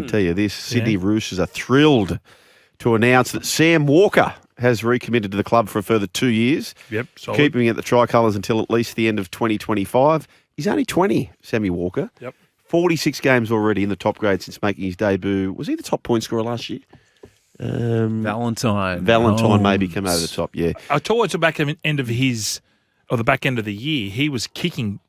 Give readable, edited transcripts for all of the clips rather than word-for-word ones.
tell you this, Sydney Roosters are thrilled to announce that Sam Walker has recommitted to the club for a further 2 years. Yep, solid. Keeping him at the Tricolours until at least the end of 2025. He's only 20, Sammy Walker. Yep. 46 games already in the top grade since making his debut. Was he the top point scorer last year? Valentine maybe came over the top, yeah. Towards the back end of the back end of the year, he was kicking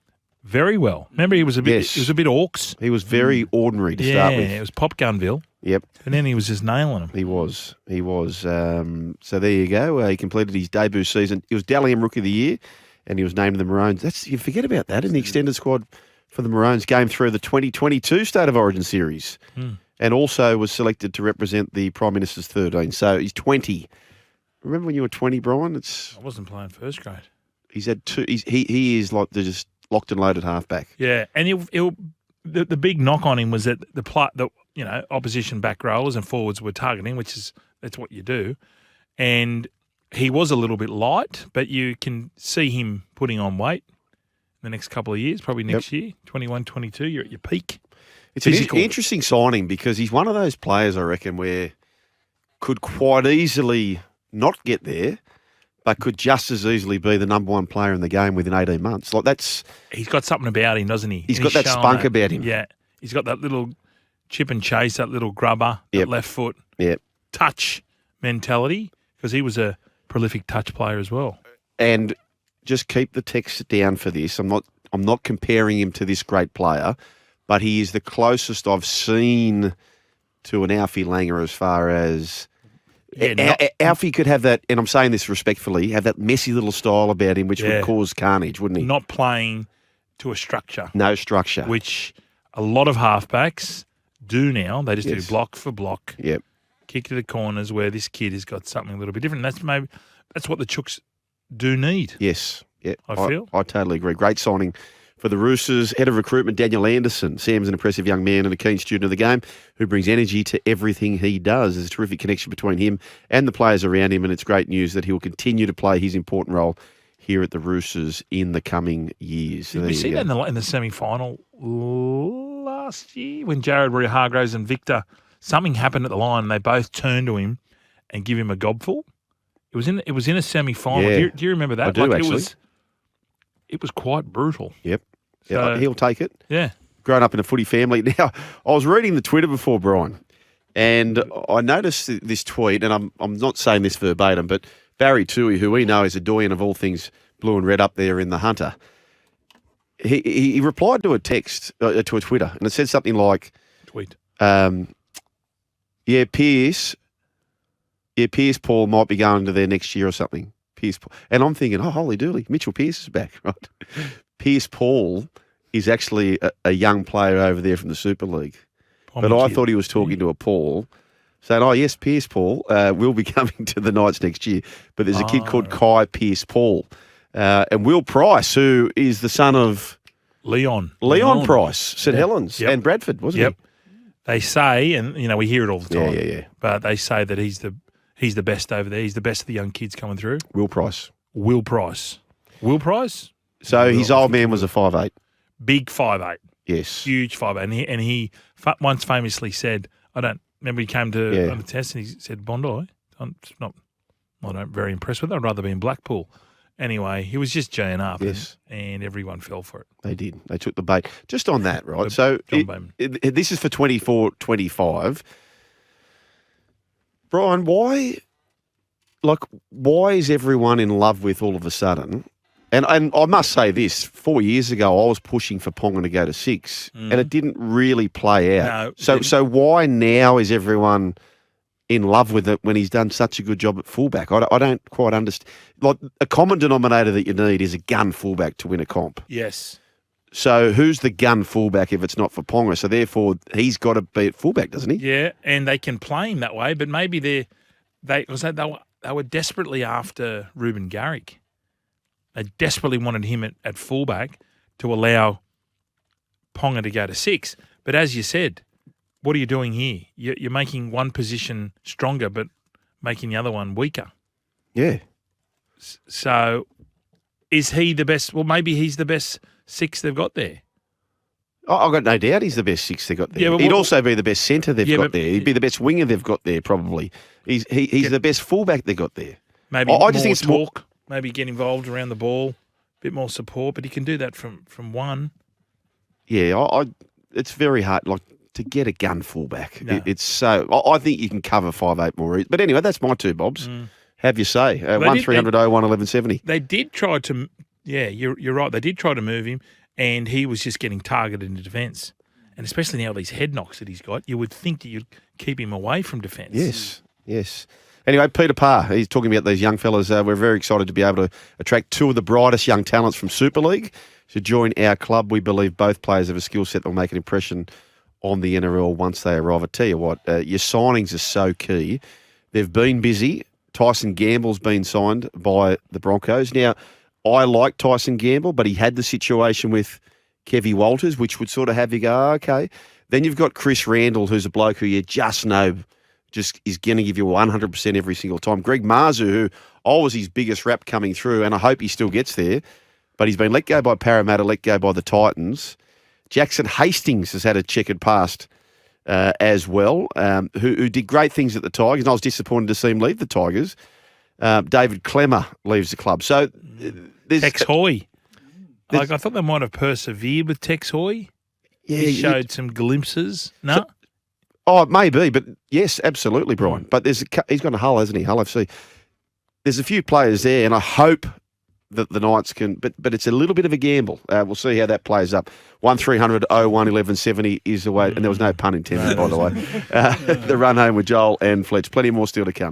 very well. Remember, he was a bit orcs. He was very ordinary to start with. Yeah, it was Pop Gunville. Yep. And then he was just nailing them. He was. So there you go. He completed his debut season. He was Dally M Rookie of the Year, and he was named the Maroons. You forget about that in the extended squad for the Maroons game through the 2022 State of Origin series, and also was selected to represent the Prime Minister's 13. So he's 20. Remember when you were 20, Brian? I wasn't playing first grade. He's had two. He is like the just locked and loaded halfback. Yeah, and the big knock on him was that the opposition back rollers and forwards were targeting, that's what you do, and he was a little bit light, but you can see him putting on weight in the next couple of years, probably next year, 21, 22, you're at your peak. It's an interesting signing because he's one of those players, I reckon, where could quite easily not get there, but could just as easily be the number one player in the game within 18 months. He's got something about him, doesn't he? He's got that spunk about him. Yeah. He's got that little chip and chase, that little grubber, that left foot, touch mentality, because he was a prolific touch player as well. And just keep the text down for this. I'm not comparing him to this great player, but he is the closest I've seen to an Alfie Langer as far as Alfie could have that, and I'm saying this respectfully, have that messy little style about him which would cause carnage, wouldn't he? Not playing to a structure. No structure. Which a lot of halfbacks do now. They just do block for block. Yep. Kick to the corners where this kid has got something a little bit different. That's what the Chooks do need. Yes. Yeah. I feel. I totally agree. Great signing for the Roosters. Head of recruitment, Daniel Anderson. Sam's an impressive young man and a keen student of the game who brings energy to everything he does. There's a terrific connection between him and the players around him, and it's great news that he will continue to play his important role here at the Roosters in the coming years. Did we see that in the semi-final last year when Jared Hargraves and Victor, something happened at the line and they both turned to him and give him a gobful? It was in a semi-final. Yeah. Do you remember that? I do, actually. It was quite brutal. Yep. So, he'll take it. Yeah. Grown up in a footy family. Now, I was reading the Twitter before, Brian, and I noticed this tweet, and I'm not saying this verbatim, but Barry Toohey, who we know is a doyen of all things blue and red up there in the Hunter, he replied to a text, to a Twitter, and it said something like, Tweet. Pierce Paul might be going to there next year or something. Pierce Paul. And I'm thinking, oh, holy dooly, Mitchell Pearce is back, right? Pierce Paul is actually a young player over there from the Super League. But I thought he was talking to a Paul, saying, oh, yes, Pierce Paul will be coming to the Knights next year. But there's a kid called Kai Pierce Paul. And Will Price, who is the son of Leon Price, St Helens and Bradford, wasn't he? They say, and we hear it all the time. Yeah. But they say that he's the best over there. He's the best of the young kids coming through. Will Price. So his old man was a 5'8". Big 5'8". Yes. Huge 5'8". And he once famously said, I don't remember, he came to on the test and he said, Bondi, I'm not very impressed with it. I'd rather be in Blackpool. Anyway, he was just G'ing up, and everyone fell for it. They did. They took the bait. Just on that, right? So this is for 24-25. Brian, why is everyone in love with all of a sudden? And I must say this, 4 years ago, I was pushing for Ponga to go to 6, and it didn't really play out. No, so why now is everyone in love with it when he's done such a good job at fullback? I don't quite understand. Like, a common denominator that you need is a gun fullback to win a comp. Yes. So who's the gun fullback if it's not for Ponga? So therefore, he's got to be at fullback, doesn't he? Yeah, and they can play him that way, but maybe they were desperately after Ruben Garrick. They desperately wanted him at fullback to allow Ponga to go to 6. But as you said, what are you doing here? You're making one position stronger, but making the other one weaker. Yeah. So is he the best? Well, maybe he's the best 6 they've got there. I've got no doubt he's the best six they've got there. Yeah, but He'd also be the best centre they've Yeah, got but- there. He'd be the best winger they've got there, probably. He's the best fullback they've got there. Maybe I more just think it's more- talk. Maybe get involved around the ball, a bit more support. But he can do that from one. Yeah, it's very hard. Like to get a gun fullback, No. it's so. I think you can cover 5'8" more. But anyway, that's my two bobs. Have you say They 1300 01 1170. They did try to. Yeah, you're right. They did try to move him, and he was just getting targeted in defence. And especially now these head knocks that he's got, you would think that you'd keep him away from defence. Yes. Anyway, Peter Parr, he's talking about these young fellas. We're very excited to be able to attract two of the brightest young talents from Super League to join our club. We believe both players have a skill set that will make an impression on the NRL once they arrive. I tell you what, your signings are so key. They've been busy. Tyson Gamble's been signed by the Broncos. Now, I like Tyson Gamble, but he had the situation with Kevy Walters, which would sort of have you go, oh, okay. Then you've got Chris Randall, who's a bloke who you just know just is going to give you 100% every single time. Greg Marzu, who was his biggest rap coming through, and I hope he still gets there, but he's been let go by Parramatta, let go by the Titans. Jackson Hastings has had a checkered past as well, who did great things at the Tigers, and I was disappointed to see him leave the Tigers. David Clemmer leaves the club. So there's... Tex Hoy. I thought they might have persevered with Tex Hoy. Yeah, He showed some glimpses. No? It may be, but yes, absolutely, Brian. But he's got a Hull, hasn't he? Hull FC. There's a few players there, and I hope that the Knights can, but it's a little bit of a gamble. We'll see how that plays up. 1300 01 1170 is the way, and there was no pun intended, by the way. The run home with Joel and Fletch. Plenty more still to come.